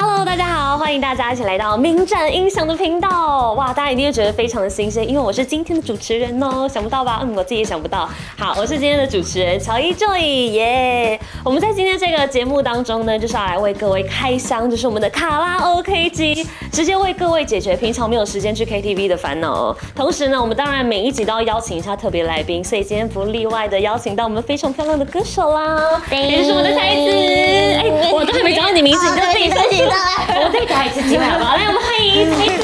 Hello， 大家好，欢迎大家一起来到名展音响的频道。哇，大家一定会觉得非常的新鲜，因为我是今天的主持人哦，想不到吧？我自己也想不到。好，我是今天的主持人乔伊 Joy， 耶！我们在今天这个节目当中呢，就是要来为各位开箱，就是我们的卡拉 OK 机，直接为各位解决平常没有时间去 KTV 的烦恼哦。同时呢，我们当然每一集都要邀请一下特别来宾，所以今天不例外的邀请到我们非常漂亮的歌手啦，也就是我的才子。哎，我都还没讲到你名字，你就自己说出来。我再打一次机会好不好？来，我们欢迎才子。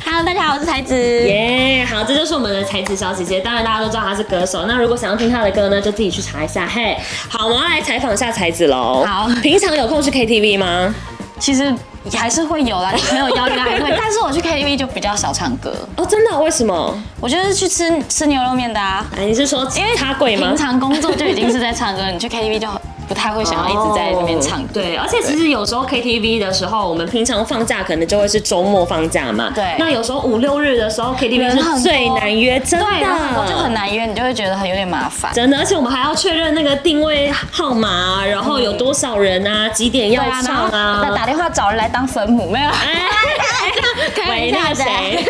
Hello， 大家好，我是才子。耶，好，这就是我们的才子小姐姐。当然大家都知道她是歌手，那如果想要听她的歌呢，就自己去查一下。嘿，好，我们要来采访一下才子喽。好，平常有空去 KTV 吗？其实还是会有啦，朋友邀约还会，但是我去 KTV 就比较少唱歌。哦，真的？为什么？我就是去吃牛肉面的啊。哎，你是说因为插柜吗？平常工作就已经是在唱歌，你去 KTV 就不太会想要一直在那边唱歌。对，而且其实有时候 KTV 的时候，我们平常放假可能就会是周末放假嘛。对。那有时候5、6日的时候 KTV 是最难约，真的。对，我就很难约，你就会觉得有点麻烦。真的，而且我们还要确认那个定位号码，然后有多少人啊，几点要唱啊，打电话找人来当分母，没有？喂，那个谁？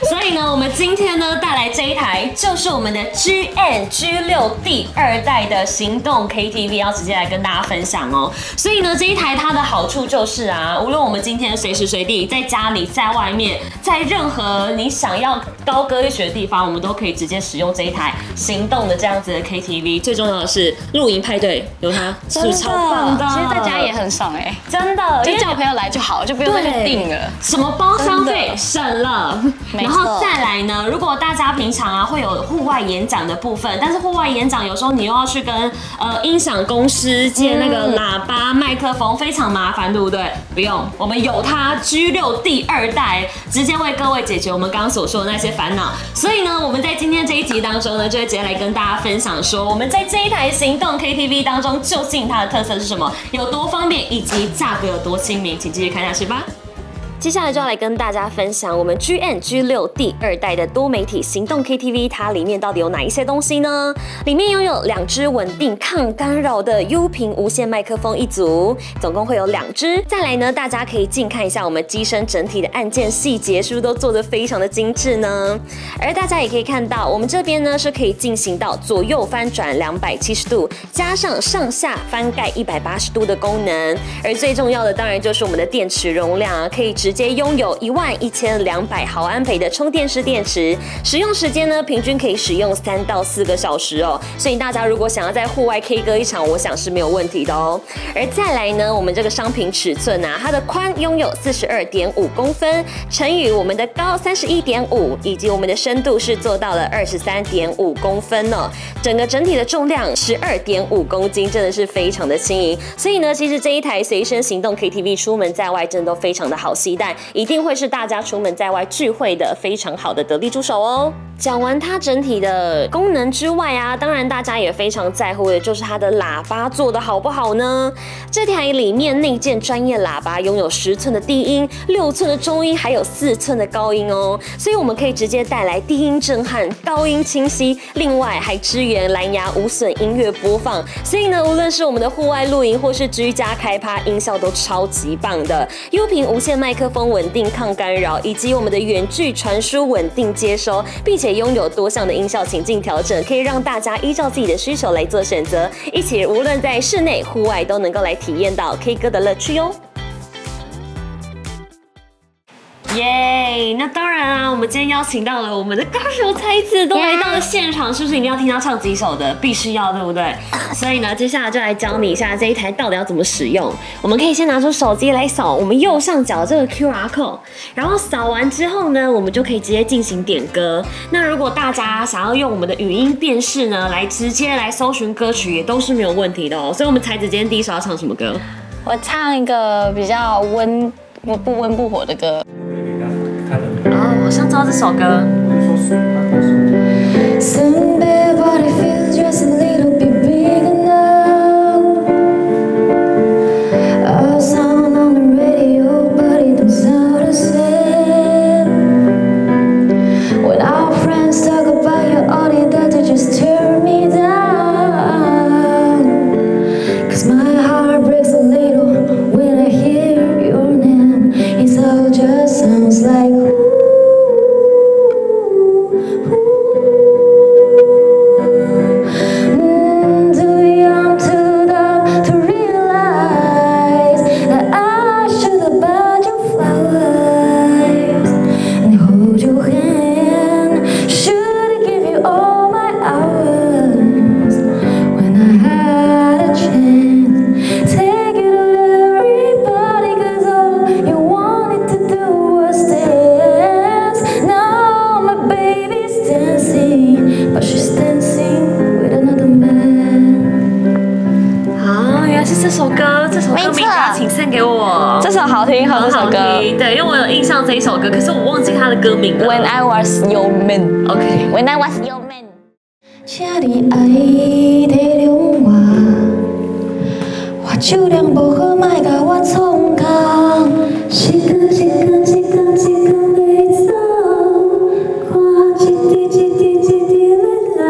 所以呢，我们今天呢带来这一台就是我们的 GN G6 第2代的行动 KTV， 要直接来跟大家分享哦。所以呢，这一台它的好处就是啊，无论我们今天随时随地在家里、在外面、在任何你想要高歌一曲的地方，我们都可以直接使用这一台行动的这样子的 KTV。最重要的是露营派对有它，是不是超棒的？其实在家也很爽哎，真的，就叫朋友来就好，就不用再去订了。什么包厢费省了，然后再来呢，如果大家平常啊会有户外演讲的部分，但是户外演讲有时候你又要去跟音响公司借那个喇叭、麦克风，非常麻烦，对不对？不用，我们有它 G6 第2代，直接为各位解决我们刚刚所说的那些烦恼。所以呢，我们在今天这一集当中呢，就会直接来跟大家分享说，我们在这一台行动 KTV 当中，究竟它的特色是什么，有多方便，以及价格有多亲民，请继续看下去吧。接下来就要来跟大家分享我们 GN G6 第2代的多媒体行动 KTV， 它里面到底有哪一些东西呢？里面拥有2支稳定抗干扰的 U 频无线麦克风一组，总共会有2支。再来呢，大家可以近看一下我们机身整体的按键细节，是不是都做得非常的精致呢？而大家也可以看到，我们这边呢是可以进行到左右翻转270度，加上上下翻盖180度的功能。而最重要的当然就是我们的电池容量啊，可以直接拥有11200毫安培的充电式电池，使用时间呢平均可以使用3到4个小时哦。所以大家如果想要在户外 K 歌一场，我想是没有问题的哦。而再来呢，我们这个商品尺寸啊，它的宽拥有42.5公分，乘以我们的高31.5，以及我们的深度是做到了23.5公分哦。整体的重量12.5公斤，真的是非常的轻盈。所以呢，其实这一台随身行动 KTV 出门在外真的都非常的好携带，一定会是大家出门在外聚会的非常好的得力助手哦。讲完它整体的功能之外啊，当然大家也非常在乎的就是它的喇叭做的好不好呢？这台里面内建专业喇叭拥有10寸的低音、6寸的中音，还有4寸的高音哦，所以我们可以直接带来低音震撼、高音清晰，另外还支援蓝牙无损音乐播放，所以呢，无论是我们的户外露营或是居家开趴，音效都超级棒的。U 频无线麦克风稳定抗干扰，以及我们的远距传输稳定接收，并且拥有多项的音效情境调整，可以让大家依照自己的需求来做选择，一起无论在室内、户外都能够来体验到 K 歌的乐趣哦。耶！那当然啊，我们今天邀请到了我们的歌手才子都来到了现场，是不是一定要听他唱几首的？必须要，对不对？所以呢，接下来就来教你一下这一台到底要怎么使用。我们可以先拿出手机来扫我们右上角这个 QR code， 然后扫完之后呢，我们就可以直接进行点歌。那如果大家想要用我们的语音辨识呢，来直接来搜寻歌曲，也都是没有问题的哦。所以，我们才子今天第一首要唱什么歌？我唱一个比较不温不火的歌。我好像知道这首歌。My heart breaks a little 歌，这首歌名请献给我。这首好听，这首歌。对，因为我有印象这一首歌，可是我忘记它的歌名了。When I was your man。OK。When I was your man。请你爱体谅我，我酒量不好，莫甲我创空。一天一天一天一天在走，看一滴一滴一滴在流，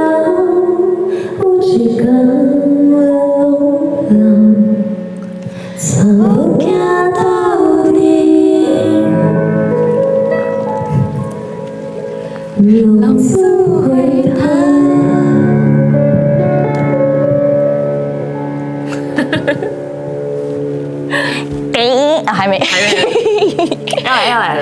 有一天我老，怎无行到底？浪子回头。还没，要来了。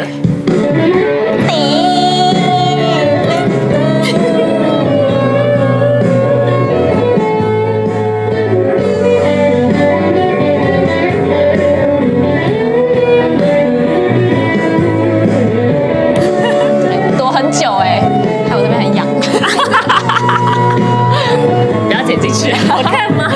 躲很久哎，害我这边很痒。不要剪进去，好看吗？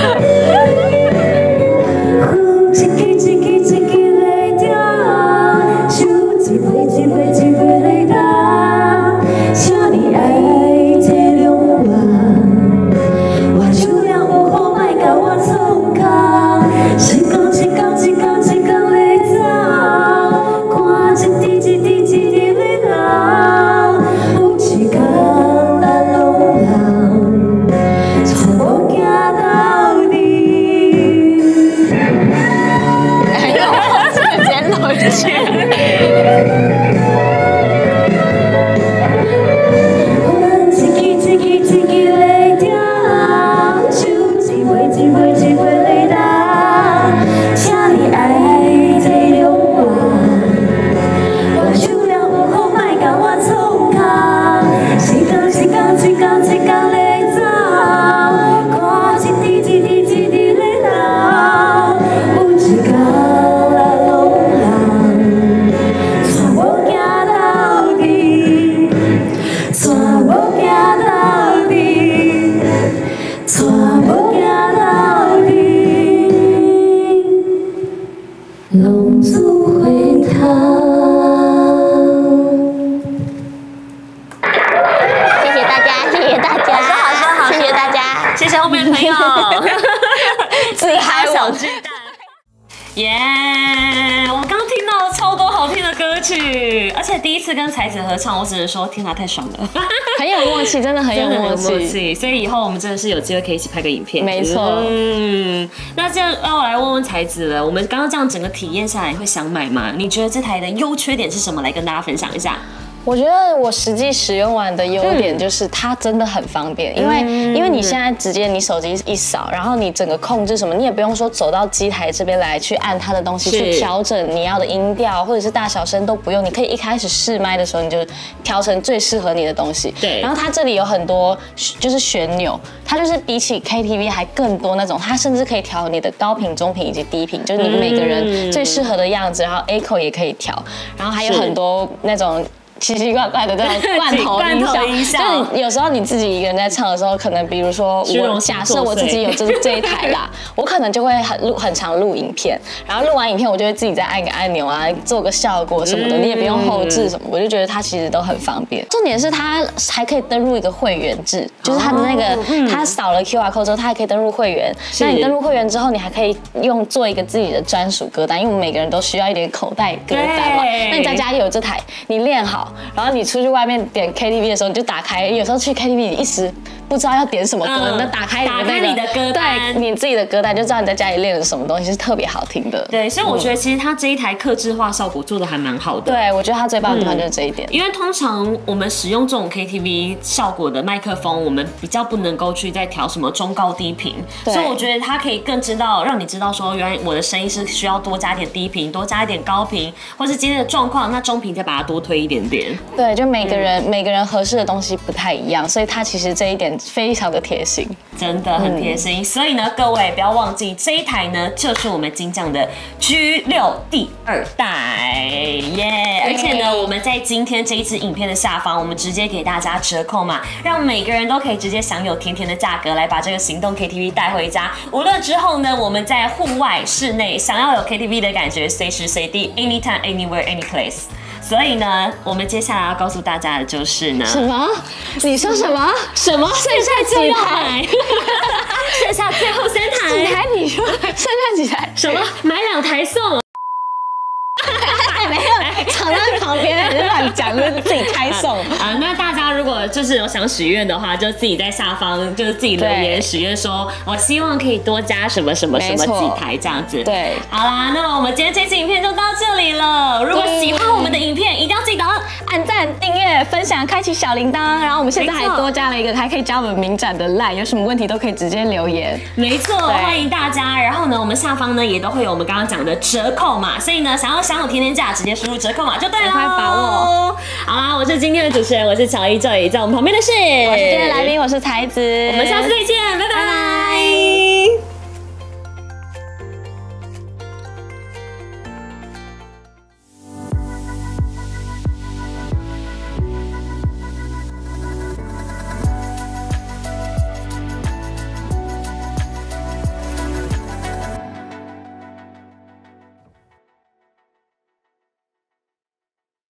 谢谢后面的朋友，自嗨小巨蛋，耶！我刚听到了超多好听的歌曲，而且第一次跟才子合唱，我只能说天哪，太爽了，很有默契，真的很有默契。所以以后我们真的是有机会可以一起拍个影片。没错，那这样要来问问才子了，我们刚刚这样整个体验下来，你会想买吗？你觉得这台的优缺点是什么？来跟大家分享一下。我觉得我实际使用完的优点就是它真的很方便，因为你现在直接你手机一扫，然后你整个控制什么，你也不用说走到机台这边来去按它的东西去调整你要的音调或者是大小声都不用，你可以一开始试麦的时候你就调成最适合你的东西。对。然后它这里有很多就是旋钮，它就是比起 KTV 还更多那种，它甚至可以调你的高频、中频以及低频，就是你每个人最适合的样子，然后 echo 也可以调，然后还有很多那种奇奇怪怪的这种罐头音效，就是有时候你自己一个人在唱的时候，可能比如说我假设我自己有这一台啦，我可能就会很常录影片，然后录完影片我就会自己再按个按钮啊，做个效果什么的，你也不用后置什么，我就觉得它其实都很方便。重点是它还可以登入一个会员制，就是它的那个它扫了 QR code 之后，它还可以登入会员。那你登入会员之后，你还可以做一个自己的专属歌单，因为我们每个人都需要一点口袋歌单嘛。那你在家里有这台，你练好。然后你出去外面点 KTV 的时候，你就打开。有时候去 KTV 你一时不知道要点什么歌，你就打开你的歌单，对你自己的歌单，就知道你在家里练了什么东西是特别好听的。对，所以我觉得其实它这一台客制化效果做的还蛮好的。对，我觉得它最棒的地方就是这一点。因为通常我们使用这种 KTV 效果的麦克风，我们比较不能够去再调什么中高低频，所以我觉得它可以更让你知道说，原来我的声音是需要多加点低频，多加一点高频，或是今天的状况，那中频再把它多推一点点。对，就每个人合适的东西不太一样，所以它其实这一点非常的贴心，真的很贴心。所以呢，各位不要忘记这一台呢，就是我们金匠的 G6第2代耶！而且呢，我们在今天这一支影片的下方，我们直接给大家折扣码，让每个人都可以直接享有甜甜的价格，来把这个行动 KTV 带回家。无论之后呢，我们在户外、室内想要有 KTV 的感觉，随时随地 ，anytime, anywhere, any place。所以呢，我们接下来要告诉大家的就是呢，什么？你说什么？什么？剩下几台？剩下最后3台？几台？你说剩下几台？什么？买2台送？没有，藏在旁边乱讲，就是自己开送啊。那大家如果就是有想许愿的话，就自己在下方就是自己留言许愿，说我希望可以多加什么什么什么几台这样子。对，好啦，那么我们今天这期影片就到这里了。如果喜欢我们的影片，一定要记得按赞、订阅、分享、开启小铃铛。然后我们现在还多加了一个，还可以加我们明展的 LINE， 有什么问题都可以直接留言。没错，欢迎大家。然后呢，我们下方呢也都会有我们刚刚讲的折扣码，所以呢，想要享有甜甜价，直接输入折扣码就对了。快把握！好啦，我是今天的主持人，我是乔伊，这里在我们旁边的是，我是今天的来宾，我是才子。我们下次再见，拜拜。